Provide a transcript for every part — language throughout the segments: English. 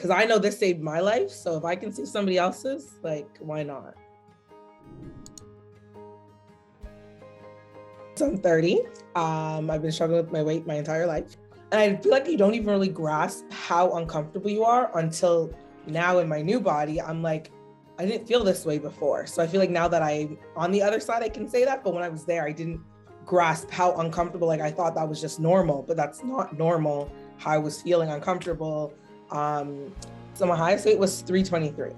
because I know this saved my life. So if I can save somebody else's, like, why not? So I'm 30. I've been struggling with my weight my entire life. And I feel like you don't even really grasp how uncomfortable you are until now in my new body. I'm like, I didn't feel this way before. So I feel like now that I'm on the other side, I can say that. But when I was there, I didn't grasp how uncomfortable, like I thought that was just normal, but that's not normal, how I was feeling uncomfortable. So my highest weight was 323.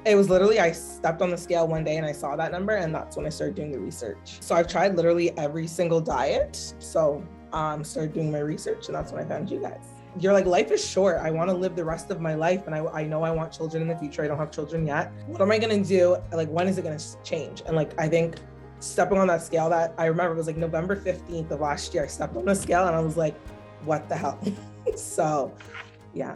It was literally, I stepped on the scale one day and I saw that number, and that's when I started doing the research. So I've tried literally every single diet. So started doing my research, and that's when I found you guys. You're like, life is short. I want to live the rest of my life. And I know I want children in the future. I don't have children yet. What am I going to do? Like, when is it going to change? And like, I think stepping on that scale, that I remember it was like November 15th of last year, I stepped on the scale and I was like, what the hell? So yeah.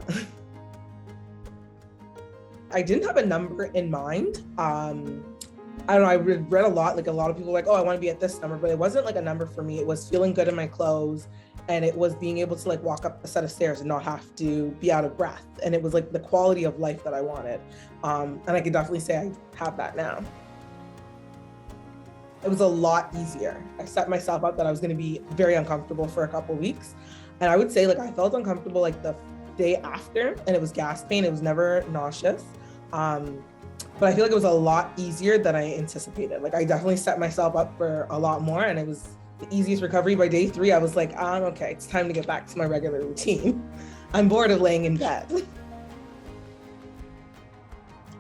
I didn't have a number in mind. I don't know, I read a lot, like a lot of people were like, oh, I want to be at this number, but it wasn't like a number for me. It was feeling good in my clothes, and it was being able to like walk up a set of stairs and not have to be out of breath. And it was like the quality of life that I wanted. And I can definitely say I have that now. It was a lot easier. I set myself up that I was going to be very uncomfortable for a couple of weeks. And I would say like I felt uncomfortable like the day after, and it was gas pain. It was never nauseous. But I feel like it was a lot easier than I anticipated. Like I definitely set myself up for a lot more, and it was the easiest recovery. By day 3, I was like, okay, it's time to get back to my regular routine. I'm bored of laying in bed.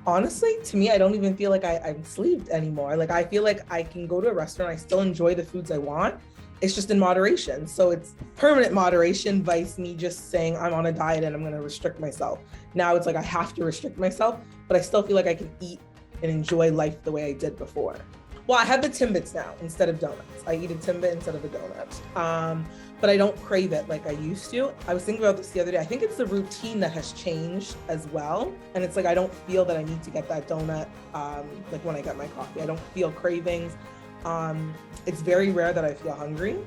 Honestly, to me, I don't even feel like I'm sleeved anymore. Like I feel like I can go to a restaurant, I still enjoy the foods I want. It's just in moderation. So it's permanent moderation vice me just saying I'm on a diet and I'm going to restrict myself. Now it's like I have to restrict myself, but I still feel like I can eat and enjoy life the way I did before. Well, I have the Timbits now instead of donuts. I eat a Timbit instead of a donut. But I don't crave it like I used to. I was thinking about this the other day. I think it's the routine that has changed as well. And it's like I don't feel that I need to get that donut like when I get my coffee. I don't feel cravings. It's very rare that I feel hungry.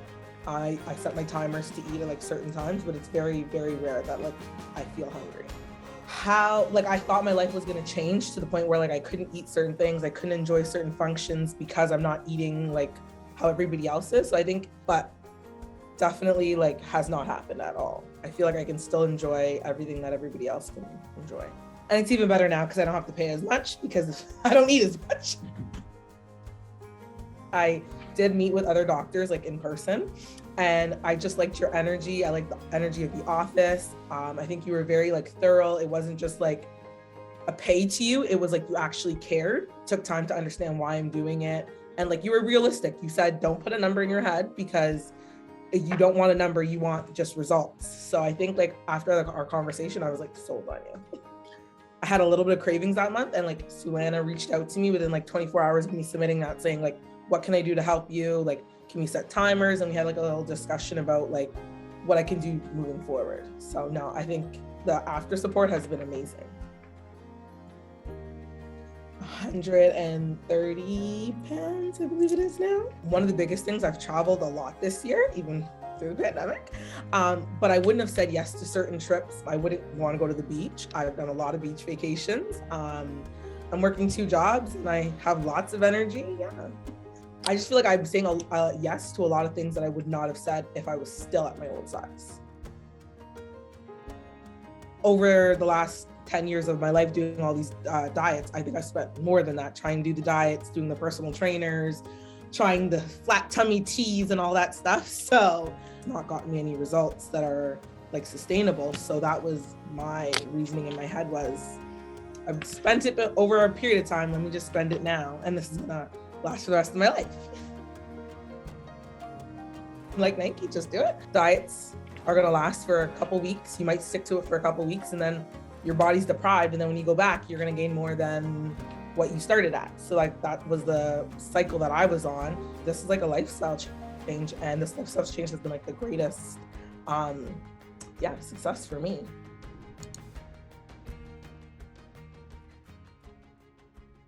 I set my timers to eat at like certain times, but it's very, very rare that like I feel hungry. How, like I thought my life was gonna change to the point where like I couldn't eat certain things, I couldn't enjoy certain functions because I'm not eating like how everybody else is. So I think, but definitely like has not happened at all. I feel like I can still enjoy everything that everybody else can enjoy. And it's even better now because I don't have to pay as much because I don't eat as much. I did meet with other doctors like in person, and I just liked your energy. I liked the energy of the office. I think you were very like thorough. It wasn't just like a pay to you. It was like you actually cared, took time to understand why I'm doing it. And like you were realistic. You said, don't put a number in your head because you don't want a number, you want just results. So I think like after like our conversation, I was like sold on you. I had a little bit of cravings that month, and like Sulana reached out to me within like 24 hours of me submitting that, saying like, what can I do to help you? Like, can we set timers? And we had like a little discussion about like what I can do moving forward. So no, I think the after support has been amazing. 130 pounds, I believe it is now. One of the biggest things, I've traveled a lot this year, even through the pandemic. But I wouldn't have said yes to certain trips. I wouldn't want to go to the beach. I've done a lot of beach vacations. I'm working 2 jobs and I have lots of energy. Yeah. I just feel like I'm saying a yes to a lot of things that I would not have said if I was still at my old size. Over the last 10 years of my life doing all these diets, I think I spent more than that trying to do the diets, doing the personal trainers, trying the flat tummy teas and all that stuff. So it's not gotten me any results that are like sustainable. So that was my reasoning in my head was, I've spent it over a period of time, let me just spend it now. And this is gonna last for the rest of my life. Like Nike, just do it. Diets are gonna last for a couple weeks. You might stick to it for a couple weeks and then your body's deprived. And then when you go back, you're gonna gain more than what you started at. So like that was the cycle that I was on. This is like a lifestyle change, and this lifestyle change has been like the greatest success for me.